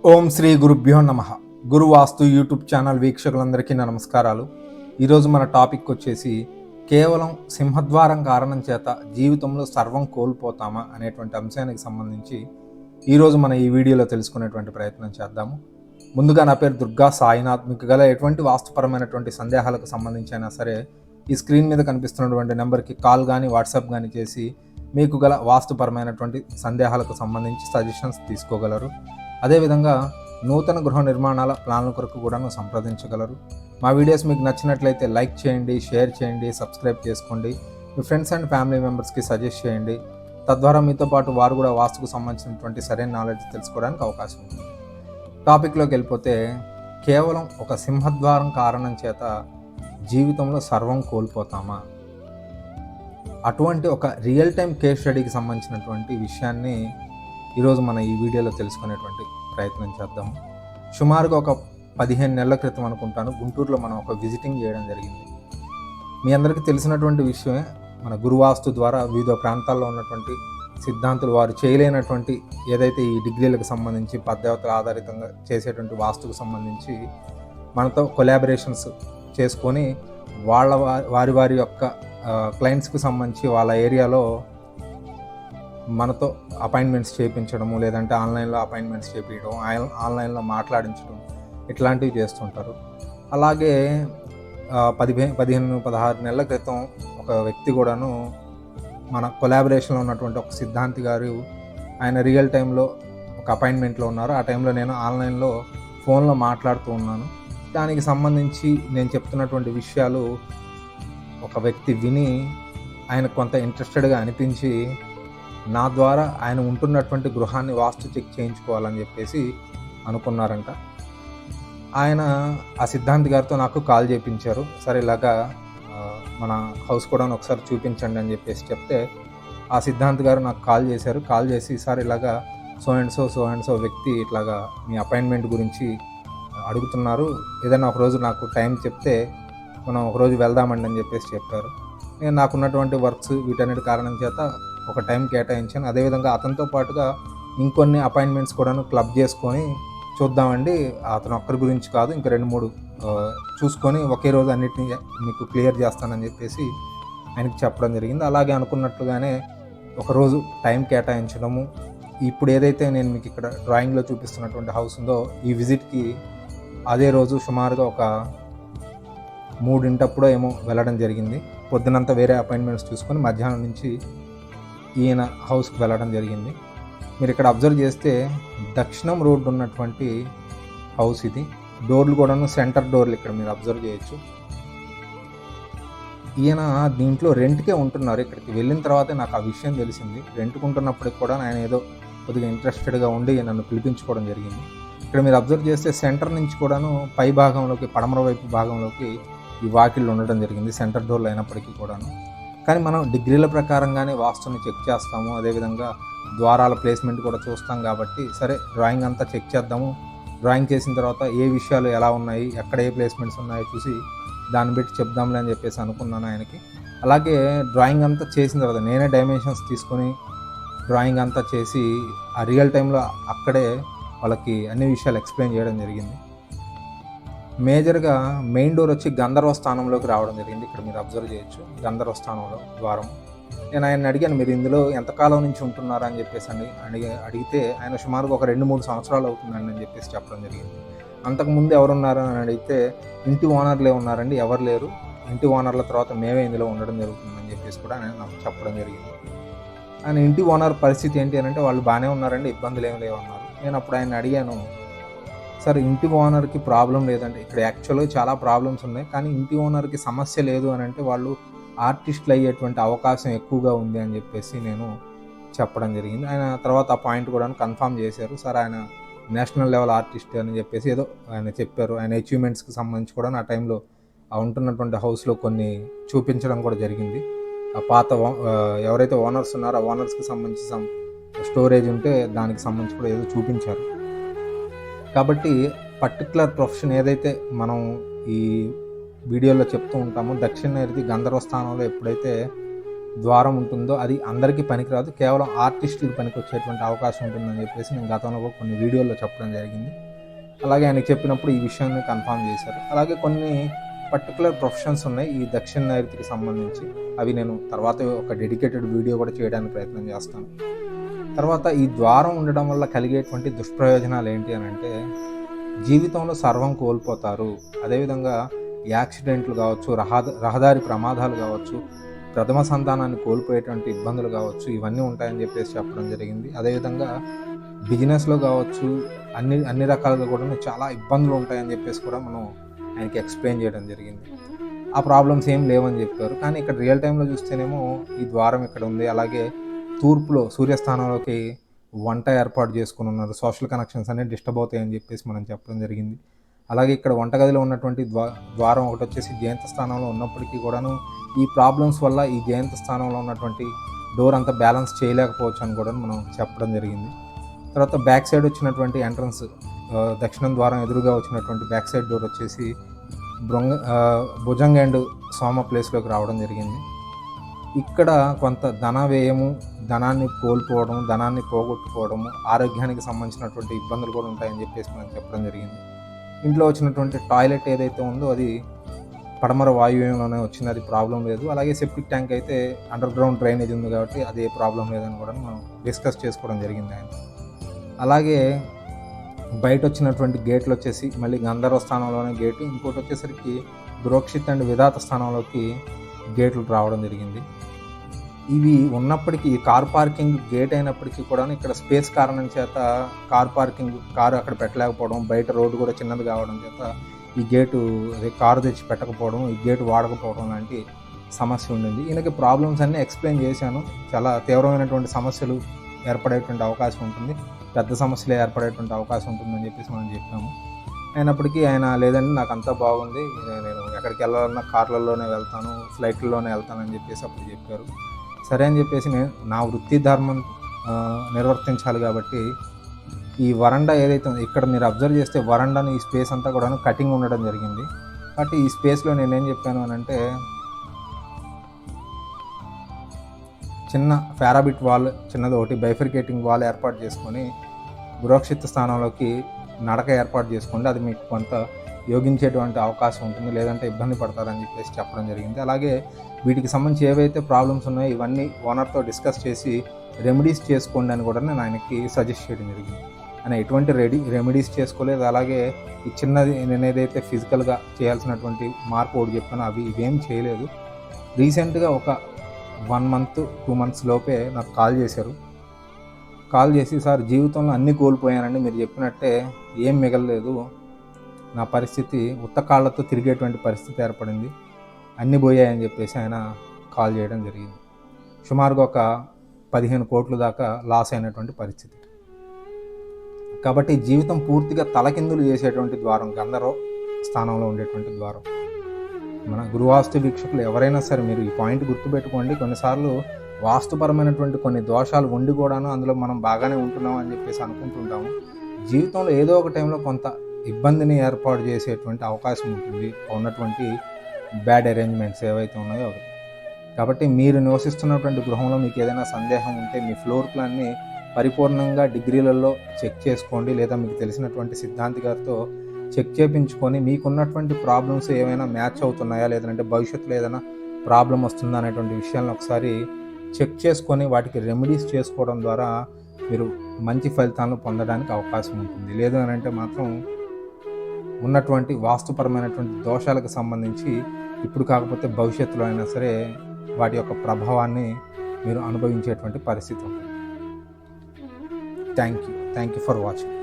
ఓం శ్రీ గురుభ్యో నమః. గురు వాస్తు YouTube channel వీక్షకులందరికీ నా నమస్కారాలు. ఈరోజు మన టాపిక్ వచ్చేసి కేవలం సింహద్వారం కారణం చేత జీవితంలో సర్వం కోల్పోతామా అనేటువంటి అంశానికి సంబంధించి ఈరోజు మన ఈ వీడియోలో తెలుసుకునేటువంటి ప్రయత్నం చేద్దాము. ముందుగా నా పేరు దుర్గా సాయినాథ్. మీకు గల ఎటువంటి వాస్తుపరమైనటువంటి సందేహాలకు సంబంధించి అయినా సరే ఈ స్క్రీన్ మీద కనిపిస్తున్నటువంటి నెంబర్కి కాల్ కానీ వాట్సాప్ కానీ చేసి మీకు గల వాస్తుపరమైనటువంటి సందేహాలకు సంబంధించి సజెషన్స్ తీసుకోగలరు. అదేవిధంగా నూతన గృహ నిర్మాణాల ప్లాన్ల కొరకు కూడా సంప్రదించగలరు. మా వీడియోస్ మీకు నచ్చినట్లయితే లైక్ చేయండి, షేర్ చేయండి, సబ్స్క్రైబ్ చేసుకోండి. మీ ఫ్రెండ్స్ అండ్ ఫ్యామిలీ మెంబర్స్కి సజెస్ట్ చేయండి. తద్వారా మీతో పాటు వారు కూడా వాస్తుకు సంబంధించినటువంటి సరైన నాలెడ్జ్ తెలుసుకోవడానికి అవకాశం ఉంటుంది. టాపిక్లోకి వెళ్ళిపోతే కేవలం ఒక సింహద్వారం కారణం చేత జీవితంలో సర్వం కోల్పోతామా? అటువంటి ఒక రియల్ టైం కేస్ స్టడీకి సంబంధించినటువంటి విషయాన్ని ఈరోజు మన ఈ వీడియోలో తెలుసుకునేటువంటి ప్రయత్నం చేద్దాము. సుమారుగా ఒక 15 నెలల క్రితం అనుకుంటాను గుంటూరులో మనం ఒక విజిటింగ్ చేయడం జరిగింది. మీ అందరికీ తెలిసినటువంటి విషయమే, మన గురువాస్తు ద్వారా వివిధ ప్రాంతాల్లో ఉన్నటువంటి సిద్ధాంతులు వారు చేయలేనటువంటి ఏదైతే ఈ డిగ్రీలకు సంబంధించి పద్ధతుల ఆధారితంగా చేసేటువంటి వాస్తుకు సంబంధించి మనతో కొలాబరేషన్స్ చేసుకొని వారి వారి యొక్క క్లయింట్స్కి సంబంధించి వాళ్ళ ఏరియాలో మనతో అపాయింట్మెంట్స్ చేయించడము, లేదంటే ఆన్లైన్లో అపాయింట్మెంట్స్ చేయించడం, ఆన్లైన్లో మాట్లాడించడం ఇట్లాంటివి చేస్తుంటారు. అలాగే 15-16 నెలల క్రితం ఒక వ్యక్తి కూడాను మన కొలాబరేషన్లో ఉన్నటువంటి ఒక సిద్ధాంతి గారు, ఆయన రియల్ టైంలో ఒక అపాయింట్మెంట్లో ఉన్నారు. ఆ టైంలో నేను ఆన్లైన్లో ఫోన్లో మాట్లాడుతూ ఉన్నాను. దానికి సంబంధించి నేను చెప్తున్నటువంటి విషయాలు ఒక వ్యక్తి విని ఆయన కొంత ఇంట్రెస్టెడ్గా అనిపించి నా ద్వారా ఆయన ఉంటున్నటువంటి గృహాన్ని వాస్తు చెక్ చేయించుకోవాలని చెప్పేసి అనుకున్నారంట. ఆయన ఆ సిద్ధాంతి గారితో నాకు కాల్ చేయించారు. సరే ఇలాగా మన హౌస్ కూడా ఒకసారి చూపించండి అని చెప్పేసి చెప్తే ఆ సిద్ధాంతి గారు నాకు కాల్ చేశారు. కాల్ చేసి సార్ ఇలాగా సో అండ్ సో వ్యక్తి ఇట్లాగా మీ అపాయింట్మెంట్ గురించి అడుగుతున్నారు, ఏదైనా ఒకరోజు నాకు టైం చెప్తే మనం ఒకరోజు వెళ్దామండి అని చెప్పేసి చెప్పారు. నేను నాకున్నటువంటి వర్క్స్ వీటన్నిటి కారణం చేత ఒక టైం కేటాయించాను. అదేవిధంగా అతనితో పాటుగా ఇంకొన్ని అపాయింట్మెంట్స్ కూడాను క్లబ్ చేసుకొని చూద్దామండి, అతను ఒక్కరి గురించి కాదు ఇంకా 2-3 చూసుకొని ఒకే రోజు అన్నిటిని మీకు క్లియర్ చేస్తానని చెప్పేసి ఆయనకి చెప్పడం జరిగింది. అలాగే అనుకున్నట్లుగానే ఒకరోజు టైం కేటాయించడము, ఇప్పుడు ఏదైతే నేను మీకు ఇక్కడ డ్రాయింగ్లో చూపిస్తున్నటువంటి హౌస్ ఉందో ఈ విజిట్కి అదే రోజు సుమారుగా ఒక 3 ఏమో వెళ్ళడం జరిగింది. పొద్దునంతా వేరే అపాయింట్మెంట్స్ చూసుకొని మధ్యాహ్నం నుంచి ఈయన హౌస్కి వెళ్ళడం జరిగింది. మీరు ఇక్కడ అబ్జర్వ్ చేస్తే దక్షిణం రోడ్డు ఉన్నటువంటి హౌస్ ఇది. డోర్లు కూడాను సెంటర్ డోర్లు ఇక్కడ మీరు అబ్జర్వ్ చేయొచ్చు. ఈయన దీంట్లో రెంట్కే ఉంటున్నారు. ఇక్కడికి వెళ్ళిన తర్వాతే నాకు ఆ విషయం తెలిసింది. రెంట్కి ఉంటున్నప్పటికి కూడా ఆయన ఏదో కొద్దిగా ఇంట్రెస్టెడ్గా ఉండి నన్ను పిలిపించుకోవడం జరిగింది. ఇక్కడ మీరు అబ్జర్వ్ చేస్తే సెంటర్ నుంచి కూడాను పై భాగంలోకి, పడమర వైపు భాగంలోకి ఈ వాకిళ్ళు ఉండడం జరిగింది, సెంటర్ డోర్లు అయినప్పటికీ కూడాను. కానీ మనం డిగ్రీల ప్రకారంగానే వాస్తుని చెక్ చేస్తాము, అదేవిధంగా ద్వారాల ప్లేస్మెంట్ కూడా చూస్తాం కాబట్టి సరే డ్రాయింగ్ అంతా చెక్ చేద్దాము. డ్రాయింగ్ చేసిన తర్వాత ఏ విషయాలు ఎలా ఉన్నాయి, ఎక్కడ ఏ ప్లేస్మెంట్స్ ఉన్నాయో చూసి దాన్ని బట్టి చెప్దాంలే అని చెప్పేసి అనుకున్నాను ఆయనకి. అలాగే డ్రాయింగ్ అంతా చేసిన తర్వాత నేనే డైమెన్షన్స్ తీసుకొని డ్రాయింగ్ అంతా చేసి ఆ రియల్ టైంలో అక్కడే వాళ్ళకి అన్ని విషయాలు ఎక్స్ప్లెయిన్ చేయడం జరిగింది. మేజర్గా మెయిన్ డోర్ వచ్చి గంధర్వ స్థానంలోకి రావడం జరిగింది. ఇక్కడ మీరు అబ్జర్వ్ చేయొచ్చు గంధర్వ స్థానంలో ద్వారం. నేను ఆయన అడిగాను, మీరు ఇందులో ఎంతకాలం నుంచి ఉంటున్నారా అని చెప్పేసి అడిగితే ఆయన సుమారుగా ఒక 2-3 సంవత్సరాలు అవుతుందండి అని చెప్పేసి చెప్పడం జరిగింది. అంతకుముందు ఎవరున్నారు అని అడిగితే ఇంటి ఓనర్లే ఉన్నారండి, ఎవరు లేరు, ఇంటి ఓనర్ల తర్వాత మేమే ఇందులో ఉండడం జరుగుతుందని చెప్పేసి కూడా ఆయన నాకు చెప్పడం జరిగింది. ఆయన ఇంటి ఓనర్ పరిస్థితి ఏంటి అని అంటే వాళ్ళు బాగానే ఉన్నారండి, ఇబ్బందులు ఏమి లేవన్నారు. నేను అప్పుడు ఆయన అడిగాను, సార్ ఇంటి ఓనర్కి ప్రాబ్లం లేదండి, ఇక్కడ యాక్చువల్గా చాలా ప్రాబ్లమ్స్ ఉన్నాయి, కానీ ఇంటి ఓనర్కి సమస్య లేదు అని అంటే వాళ్ళు ఆర్టిస్టులు అయ్యేటువంటి అవకాశం ఎక్కువగా ఉంది అని చెప్పేసి నేను చెప్పడం జరిగింది. ఆయన తర్వాత ఆ పాయింట్ కూడా కన్ఫర్మ్ చేశారు. సార్ ఆయన నేషనల్ లెవెల్ ఆర్టిస్ట్ అని చెప్పేసి ఏదో ఆయన చెప్పారు. ఆయన అచీవ్మెంట్స్కి సంబంధించి కూడా ఆ టైంలో ఆ ఉంటున్నటువంటి హౌస్లో కొన్ని చూపించడం కూడా జరిగింది. ఆ పాత ఎవరైతే ఓనర్స్ ఉన్నారో ఆ ఓనర్స్కి సంబంధించి స్టోరేజ్ ఉంటే దానికి సంబంధించి కూడా ఏదో చూపించారు. కాబట్టి పర్టికులర్ ప్రొఫెషన్ ఏదైతే మనం ఈ వీడియోలో చెప్తూ ఉంటామో దక్షిణ నైరుతి గంధర్వ స్థానంలో ఎప్పుడైతే ద్వారం ఉంటుందో అది అందరికీ పనికిరాదు, కేవలం ఆర్టిస్టులకు పనికి వచ్చేటువంటి అవకాశం ఉంటుందని చెప్పేసి నేను గతంలో కొన్ని వీడియోల్లో చెప్పడం జరిగింది. అలాగే ఆయనకి చెప్పినప్పుడు ఈ విషయాన్ని కన్ఫర్మ్ చేశారు. అలాగే కొన్ని పర్టికులర్ ప్రొఫెషన్స్ ఉన్నాయి ఈ దక్షిణ నైరుతికి సంబంధించి, అవి నేను తర్వాత ఒక డెడికేటెడ్ వీడియో కూడా చేయడానికి ప్రయత్నం చేస్తాను. తర్వాత ఈ ద్వారం ఉండడం వల్ల కలిగేటువంటి దుష్ప్రయోజనాలు ఏంటి అని అంటే, జీవితంలో సర్వం కోల్పోతారు. అదేవిధంగా యాక్సిడెంట్లు కావచ్చు, రహదారి ప్రమాదాలు కావచ్చు, ప్రథమ సంతానాన్ని కోల్పోయేటువంటి ఇబ్బందులు కావచ్చు, ఇవన్నీ ఉంటాయని చెప్పేసి చెప్పడం జరిగింది. అదేవిధంగా బిజినెస్లో కావచ్చు, అన్ని రకాలుగా కూడా చాలా ఇబ్బందులు ఉంటాయని చెప్పేసి కూడా మనం ఆయనకి ఎక్స్ప్లెయిన్ చేయడం జరిగింది. ఆ ప్రాబ్లమ్స్ ఏం లేవని చెప్పారు. కానీ ఇక్కడ రియల్ టైంలో చూస్తేనేమో ఈ ద్వారం ఇక్కడ ఉంది. అలాగే తూర్పులో సూర్యస్థానంలోకి వంట ఏర్పాటు చేసుకుని ఉన్నారు. సోషల్ కనెక్షన్స్ అనేవి డిస్టర్బ్ అవుతాయని చెప్పేసి మనం చెప్పడం జరిగింది. అలాగే ఇక్కడ వంటగదిలో ఉన్నటువంటి ద్వారం ఒకటి వచ్చేసి జయంత స్థానంలో ఉన్నప్పటికీ కూడాను ఈ ప్రాబ్లమ్స్ వల్ల ఈ జయంత స్థానంలో ఉన్నటువంటి డోర్ అంతా బ్యాలెన్స్ చేయలేకపోవచ్చు అని కూడా మనం చెప్పడం జరిగింది. తర్వాత బ్యాక్ సైడ్ వచ్చినటువంటి ఎంట్రన్స్, దక్షిణం ద్వారం ఎదురుగా వచ్చినటువంటి బ్యాక్ సైడ్ డోర్ వచ్చేసి భుజంగ అండ్ సోమ ప్లేస్లోకి రావడం జరిగింది. ఇక్కడ కొంత ధన వ్యయము, ధనాన్ని కోల్పోవడం, ధనాన్ని పోగొట్టుకోవడము, ఆరోగ్యానికి సంబంధించినటువంటి ఇబ్బందులు కూడా ఉంటాయని చెప్పేసి మనం చెప్పడం జరిగింది. ఇంట్లో వచ్చినటువంటి టాయిలెట్ ఏదైతే ఉందో అది పడమర వాయువ్యంలోనే వచ్చింది, అది ప్రాబ్లం లేదు. అలాగే సెప్టిక్ ట్యాంక్ అయితే అండర్ గ్రౌండ్ డ్రైనేజ్ ఉంది కాబట్టి అది ఏ ప్రాబ్లం లేదని కూడా మనం డిస్కస్ చేసుకోవడం జరిగింది ఆయన. అలాగే బయట వచ్చినటువంటి గేట్లు వచ్చేసి మళ్ళీ గంధర్వ స్థానంలోనే గేటు, ఇంకోటి వచ్చేసరికి బురోక్షిత్ అండ్ విధాత స్థానంలోకి గేట్లు రావడం జరిగింది. ఇవి ఉన్నప్పటికీ కార్ పార్కింగ్ గేట్ అయినప్పటికీ కూడా ఇక్కడ స్పేస్ కారణం చేత కారు అక్కడ పెట్టలేకపోవడం, బయట రోడ్డు కూడా చిన్నది కావడం చేత ఈ గేటు కారు తెచ్చి పెట్టకపోవడం, ఈ గేటు వాడకపోవడం లాంటి సమస్య ఉండింది. ఈయనకి ప్రాబ్లమ్స్ అన్నీ ఎక్స్ప్లెయిన్ చేశాను. చాలా తీవ్రమైనటువంటి సమస్యలు ఏర్పడేటువంటి అవకాశం ఉంటుంది, పెద్ద సమస్యలు ఏర్పడేటువంటి అవకాశం ఉంటుందని చెప్పేసి మనం చెప్పాము. అయినప్పటికీ ఆయన లేదండి నాకు అంతా బాగుంది, నేను ఎక్కడికి వెళ్ళాలన్నా కార్లలోనే వెళ్తాను, ఫ్లైట్లలోనే వెళ్తానని చెప్పేసి అప్పుడు చెప్పారు. సరే అని చెప్పేసి నేను నా వృత్తి ధర్మం నిర్వర్తించాలి కాబట్టి ఈ వరండా ఏదైతే ఉందో ఇక్కడ మీరు అబ్జర్వ్ చేస్తే వరండాని ఈ స్పేస్ అంతా కూడా కటింగ్ ఉండడం జరిగింది. కాబట్టి ఈ స్పేస్లో నేనేం చెప్పాను అని అంటే, చిన్న పారాబిట్ వాల్ చిన్నది ఒకటి బైఫర్కేటింగ్ వాల్ ఏర్పాటు చేసుకొని బురోక్షిత్ స్థానంలోకి నడక ఏర్పాటు చేసుకోండి, అది మీకు కొంత యోగించేటువంటి అవకాశం ఉంటుంది, లేదంటే ఇబ్బంది పడతారని చెప్పేసి చెప్పడం జరిగింది. అలాగే వీటికి సంబంధించి ఏవైతే ప్రాబ్లమ్స్ ఉన్నాయో ఇవన్నీ ఓనర్తో డిస్కస్ చేసి రెమెడీస్ చేసుకోండి అని కూడా నేను ఆయనకి సజెస్ట్ చేయడం జరిగింది. ఆయన ఎటువంటి రెమెడీస్ చేసుకోలేదు. అలాగే ఈ చిన్నది నేను ఏదైతే ఫిజికల్గా చేయాల్సినటువంటి మార్పు ఒకటి చెప్పానో అవి ఇవేం చేయలేదు. రీసెంట్గా ఒక 1 month 2 months లోపే నాకు కాల్ చేసి సార్ జీవితంలో అన్నీ కోల్పోయానండి, మీరు చెప్పినట్టే ఏం మిగలలేదు, నా పరిస్థితి ఉత్తకాళ్లతో తిరిగేటువంటి పరిస్థితి ఏర్పడింది, అన్నీ పోయాయని చెప్పేసి ఆయన కాల్ చేయడం జరిగింది. సుమారుగా ఒక 15 కోట్ల దాకా లాస్ అయినటువంటి పరిస్థితి. కాబట్టి జీవితం పూర్తిగా తలకిందులు చేసేటువంటి ద్వారం గంధర్వ స్థానంలో ఉండేటువంటి ద్వారం. మన గురువాస్తు వీక్షకులు ఎవరైనా సరే మీరు ఈ పాయింట్ గుర్తుపెట్టుకోండి. కొన్నిసార్లు వాస్తుపరమైనటువంటి కొన్ని దోషాలు ఉండి కూడాను అందులో మనం బాగానే ఉంటున్నాం అని చెప్పేసి అనుకుంటుంటాము. జీవితంలో ఏదో ఒక టైంలో కొంత ఇబ్బందిని ఏర్పాటు చేసేటువంటి అవకాశం ఉంటుంది ఉన్నటువంటి బ్యాడ్ అరేంజ్మెంట్స్ ఏవైతే ఉన్నాయో అవి. కాబట్టి మీరు నివసిస్తున్నటువంటి గృహంలో మీకు ఏదైనా సందేహం ఉంటే మీ ఫ్లోర్ ప్లాన్ని పరిపూర్ణంగా డిగ్రీలలో చెక్ చేసుకోండి, లేదా మీకు తెలిసినటువంటి సిద్ధాంతి గారితో చెక్ చేయించుకొని మీకున్నటువంటి ప్రాబ్లమ్స్ ఏమైనా మ్యాచ్ అవుతున్నాయా, లేదంటే భవిష్యత్తులో ఏదైనా ప్రాబ్లం వస్తుందా అనేటువంటి విషయాలను ఒకసారి చెక్ చేసుకొని వాటికి రెమెడీస్ చేసుకోవడం ద్వారా మీరు మంచి ఫలితాలను పొందడానికి అవకాశం ఉంటుంది. లేదు అని అంటే మాత్రం ఉన్నటువంటి వాస్తుపరమైనటువంటి దోషాలకు సంబంధించి ఇప్పుడు కాకపోతే భవిష్యత్తులో అయినా సరే వాటి యొక్క ప్రభావాన్ని మీరు అనుభవించేటువంటి పరిస్థితి ఉంటుంది. Thank you for watching.